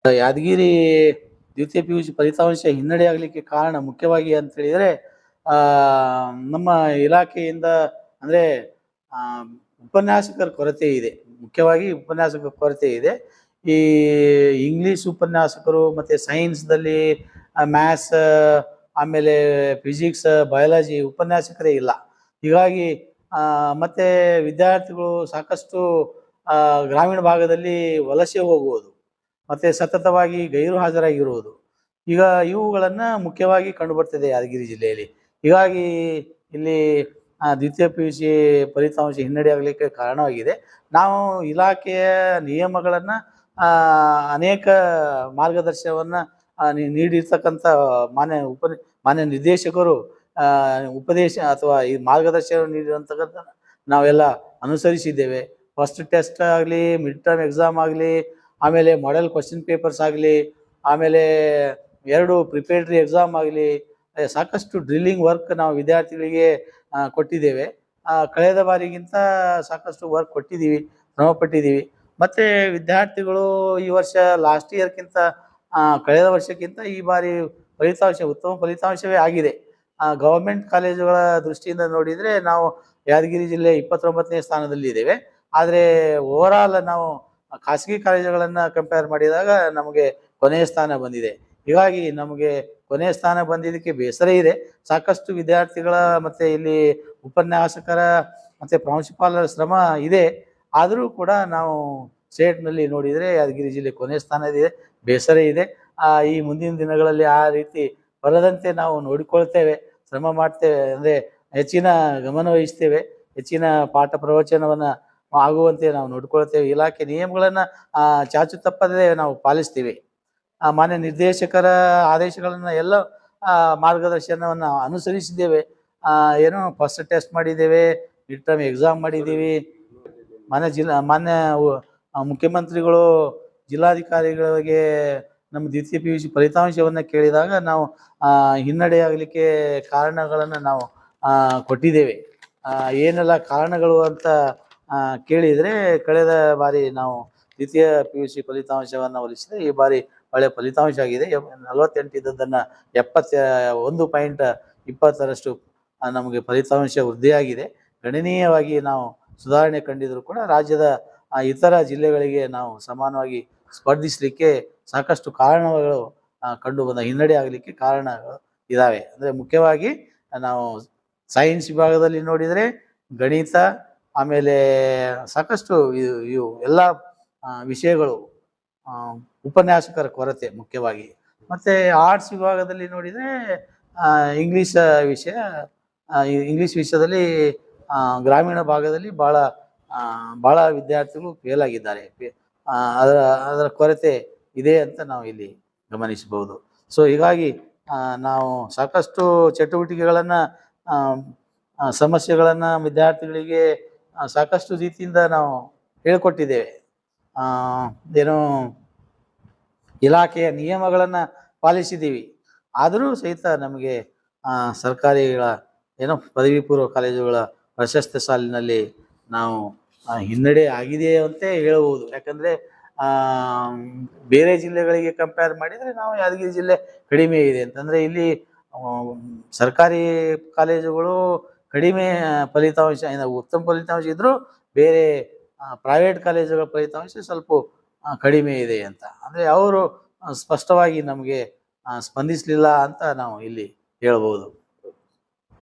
ಯಾದಗಿರಿ ದ್ವಿತೀಯ PUC ಫಲಿತಾಂಶ ಹಿನ್ನಡೆ ಆಗಲಿಕ್ಕೆ ಕಾರಣ ಮುಖ್ಯವಾಗಿ ಅಂತ ಹೇಳಿದರೆ ನಮ್ಮ ಇಲಾಖೆಯಿಂದ ಅಂದರೆ ಉಪನ್ಯಾಸಕರ ಕೊರತೆ ಇದೆ. ಮುಖ್ಯವಾಗಿ ಉಪನ್ಯಾಸಕರ ಕೊರತೆ ಇದೆ. ಈ ಇಂಗ್ಲೀಷ್ ಉಪನ್ಯಾಸಕರು ಮತ್ತು ಸೈನ್ಸ್ದಲ್ಲಿ ಮ್ಯಾಥ್ಸ್ ಆಮೇಲೆ ಫಿಸಿಕ್ಸ್ ಬಯಾಲಜಿ ಉಪನ್ಯಾಸಕರೇ ಇಲ್ಲ. ಹೀಗಾಗಿ ಮತ್ತು ವಿದ್ಯಾರ್ಥಿಗಳು ಸಾಕಷ್ಟು ಗ್ರಾಮೀಣ ಭಾಗದಲ್ಲಿ ವಲಸೆ ಹೋಗುವುದು ಮತ್ತು ಸತತವಾಗಿ ಗೈರು ಹಾಜರಾಗಿರುವುದು ಈಗ ಇವುಗಳನ್ನು ಮುಖ್ಯವಾಗಿ ಕಂಡುಬರ್ತಿದೆ ಯಾದಗಿರಿ ಜಿಲ್ಲೆಯಲ್ಲಿ. ಹೀಗಾಗಿ ಇಲ್ಲಿ ದ್ವಿತೀಯ PUC ಫಲಿತಾಂಶ ಹಿನ್ನಡೆ ಆಗಲಿಕ್ಕೆ ಕಾರಣವಾಗಿದೆ. ನಾವು ಇಲಾಖೆಯ ನಿಯಮಗಳನ್ನು ಅನೇಕ ಮಾರ್ಗದರ್ಶನವನ್ನು ನೀಡಿರ್ತಕ್ಕಂಥ ಮಾನ್ಯ ನಿರ್ದೇಶಕರು ಉಪದೇಶ ಅಥವಾ ಈ ಮಾರ್ಗದರ್ಶನ ನೀಡಿರುವಂತಕ್ಕಂಥ ನಾವೆಲ್ಲ ಅನುಸರಿಸಿದ್ದೇವೆ. ಫಸ್ಟ್ ಟೆಸ್ಟ್ ಆಗಲಿ, ಮಿಡ್ ಟರ್ಮ್ ಎಕ್ಸಾಮ್ ಆಗಲಿ, ಆಮೇಲೆ ಮಾಡೆಲ್ ಕ್ವಶನ್ ಪೇಪರ್ಸ್ ಆಗಲಿ, ಆಮೇಲೆ 2 ಪ್ರಿಪೇರ್ಟರಿ ಎಕ್ಸಾಮ್ ಆಗಲಿ, ಸಾಕಷ್ಟು ಡ್ರಿಲ್ಲಿಂಗ್ ವರ್ಕ್ ನಾವು ವಿದ್ಯಾರ್ಥಿಗಳಿಗೆ ಕೊಟ್ಟಿದ್ದೇವೆ. ಕಳೆದ ಬಾರಿಗಿಂತ ಸಾಕಷ್ಟು ವರ್ಕ್ ಕೊಟ್ಟಿದ್ದೀವಿ, ಶ್ರಮಪಟ್ಟಿದ್ದೀವಿ. ಮತ್ತು ವಿದ್ಯಾರ್ಥಿಗಳು ಈ ವರ್ಷ ಲಾಸ್ಟ್ ಇಯರ್ಗಿಂತ ಕಳೆದ ವರ್ಷಕ್ಕಿಂತ ಈ ಬಾರಿ ಫಲಿತಾಂಶ ಉತ್ತಮ ಫಲಿತಾಂಶವೇ ಆಗಿದೆ. ಗೌರ್ಮೆಂಟ್ ಕಾಲೇಜುಗಳ ದೃಷ್ಟಿಯಿಂದ ನೋಡಿದರೆ ನಾವು ಯಾದಗಿರಿ ಜಿಲ್ಲೆ 29ನೇ ಸ್ಥಾನದಲ್ಲಿ ಇದ್ದೇವೆ. ಆದರೆ ಓವರಾಲ್ ನಾವು ಖಾಸಗಿ ಕಾಲೇಜುಗಳನ್ನು ಕಂಪೇರ್ ಮಾಡಿದಾಗ ನಮಗೆ ಕೊನೆಯ ಸ್ಥಾನ ಬಂದಿದೆ. ಹೀಗಾಗಿ ನಮಗೆ ಕೊನೆಯ ಸ್ಥಾನ ಬಂದಿದ್ದಕ್ಕೆ ಬೇಸರ ಇದೆ. ಸಾಕಷ್ಟು ವಿದ್ಯಾರ್ಥಿಗಳ ಮತ್ತು ಇಲ್ಲಿ ಉಪನ್ಯಾಸಕರ ಮತ್ತು ಪ್ರಾಂಶುಪಾಲರ ಶ್ರಮ ಇದೆ. ಆದರೂ ಕೂಡ ನಾವು ಸ್ಟೇಟ್ನಲ್ಲಿ ನೋಡಿದರೆ ಯಾದಗಿರಿ ಜಿಲ್ಲೆ ಕೊನೆಯ ಸ್ಥಾನ ಇದೆ, ಬೇಸರ ಇದೆ. ಈ ಮುಂದಿನ ದಿನಗಳಲ್ಲಿ ಆ ರೀತಿ ಬರದಂತೆ ನಾವು ನೋಡಿಕೊಳ್ತೇವೆ, ಶ್ರಮ ಮಾಡ್ತೇವೆ. ಅಂದರೆ ಹೆಚ್ಚಿನ ಗಮನ ವಹಿಸ್ತೇವೆ, ಹೆಚ್ಚಿನ ಪಾಠ ಪ್ರವಚನವನ್ನು ಆಗುವಂತೆ ನಾವು ನೋಡ್ಕೊಳ್ತೇವೆ. ಇಲಾಖೆ ನಿಯಮಗಳನ್ನು ಚಾಚು ತಪ್ಪದೆ ನಾವು ಪಾಲಿಸ್ತೀವಿ. ಮಾನ್ಯ ನಿರ್ದೇಶಕರ ಆದೇಶಗಳನ್ನು ಎಲ್ಲ ಮಾರ್ಗದರ್ಶನವನ್ನು ಅನುಸರಿಸಿದ್ದೇವೆ. ಏನೋ ಫಸ್ಟ್ ಟೆಸ್ಟ್ ಮಾಡಿದ್ದೇವೆ, ಮಿಡ್ ಟರ್ಮ್ ಎಕ್ಸಾಮ್ ಮಾಡಿದ್ದೀವಿ. ಮಾನ್ಯ ಮುಖ್ಯಮಂತ್ರಿಗಳು ಜಿಲ್ಲಾಧಿಕಾರಿಗಳಿಗೆ ನಮ್ಮ ದ್ವಿತೀಯ PUC ಫಲಿತಾಂಶವನ್ನು ಕೇಳಿದಾಗ ನಾವು ಹಿನ್ನಡೆ ಆಗಲಿಕ್ಕೆ ಕಾರಣಗಳನ್ನು ನಾವು ಕೊಟ್ಟಿದ್ದೇವೆ. ಏನೆಲ್ಲ ಕಾರಣಗಳು ಅಂತ ಕೇಳಿದರೆ, ಕಳೆದ ಬಾರಿ ನಾವು ದ್ವಿತೀಯ PUC ಫಲಿತಾಂಶವನ್ನು ಹೋಲಿಸಿದರೆ ಈ ಬಾರಿ ಒಳ್ಳೆಯ ಫಲಿತಾಂಶ ಆಗಿದೆ. 48 ಇದ್ದದ್ದನ್ನು 71.20ರಷ್ಟು ನಮಗೆ ಫಲಿತಾಂಶ ವೃದ್ಧಿಯಾಗಿದೆ. ಗಣನೀಯವಾಗಿ ನಾವು ಸುಧಾರಣೆ ಕಂಡಿದ್ದರೂ ಕೂಡ ರಾಜ್ಯದ ಇತರ ಜಿಲ್ಲೆಗಳಿಗೆ ನಾವು ಸಮಾನವಾಗಿ ಸ್ಪರ್ಧಿಸಲಿಕ್ಕೆ ಸಾಕಷ್ಟು ಕಾರಣಗಳು ಕಂಡುಬಂದ ಹಿನ್ನಡೆ ಆಗಲಿಕ್ಕೆ ಕಾರಣಗಳು ಇದ್ದಾವೆ. ಅಂದರೆ ಮುಖ್ಯವಾಗಿ ನಾವು ಸೈನ್ಸ್ ವಿಭಾಗದಲ್ಲಿ ನೋಡಿದರೆ ಗಣಿತ, ಆಮೇಲೆ ಸಾಕಷ್ಟು ಇವು ಎಲ್ಲ ವಿಷಯಗಳು ಉಪನ್ಯಾಸಕರ ಕೊರತೆ ಮುಖ್ಯವಾಗಿ. ಮತ್ತು ಆರ್ಟ್ಸ್ ವಿಭಾಗದಲ್ಲಿ ನೋಡಿದರೆ ಇಂಗ್ಲೀಷ್ ವಿಷಯದಲ್ಲಿ ಗ್ರಾಮೀಣ ಭಾಗದಲ್ಲಿ ಭಾಳ ವಿದ್ಯಾರ್ಥಿಗಳು ಫೇಲ್ ಆಗಿದ್ದಾರೆ. ಅದರ ಕೊರತೆ ಇದೆ ಅಂತ ನಾವು ಇಲ್ಲಿ ಗಮನಿಸಬಹುದು. ಸೊ ಹೀಗಾಗಿ ನಾವು ಸಾಕಷ್ಟು ಚಟುವಟಿಕೆಗಳನ್ನು ಸಮಸ್ಯೆಗಳನ್ನು ವಿದ್ಯಾರ್ಥಿಗಳಿಗೆ ಸಾಕಷ್ಟು ರೀತಿಯಿಂದ ನಾವು ಹೇಳಿಕೊಟ್ಟಿದ್ದೇವೆ. ಏನೋ ಇಲಾಖೆಯ ನಿಯಮಗಳನ್ನು ಪಾಲಿಸಿದ್ದೀವಿ. ಆದರೂ ಸಹಿತ ನಮಗೆ ಸರ್ಕಾರಿಗಳ ಪದವಿ ಪೂರ್ವ ಕಾಲೇಜುಗಳ ಪ್ರಶಸ್ತಿ ಸಾಲಿನಲ್ಲಿ ನಾವು ಹಿನ್ನಡೆ ಆಗಿದೆ ಅಂತೇ ಹೇಳಬಹುದು. ಯಾಕಂದರೆ ಬೇರೆ ಜಿಲ್ಲೆಗಳಿಗೆ ಕಂಪೇರ್ ಮಾಡಿದರೆ ನಾವು ಯಾದಗಿರಿ ಜಿಲ್ಲೆ ಕಡಿಮೆ ಇದೆ ಅಂತಂದರೆ ಇಲ್ಲಿ ಸರ್ಕಾರಿ ಕಾಲೇಜುಗಳು ಕಡಿಮೆ ಫಲಿತಾಂಶ, ಉತ್ತಮ ಫಲಿತಾಂಶ ಇದ್ದರೂ ಬೇರೆ ಪ್ರೈವೇಟ್ ಕಾಲೇಜುಗಳ ಫಲಿತಾಂಶ ಸ್ವಲ್ಪ ಕಡಿಮೆ ಇದೆ ಅಂತ. ಅಂದರೆ ಅವರು ಸ್ಪಷ್ಟವಾಗಿ ನಮಗೆ ಸ್ಪಂದಿಸಲಿಲ್ಲ ಅಂತ ನಾವು ಇಲ್ಲಿ ಹೇಳ್ಬೋದು.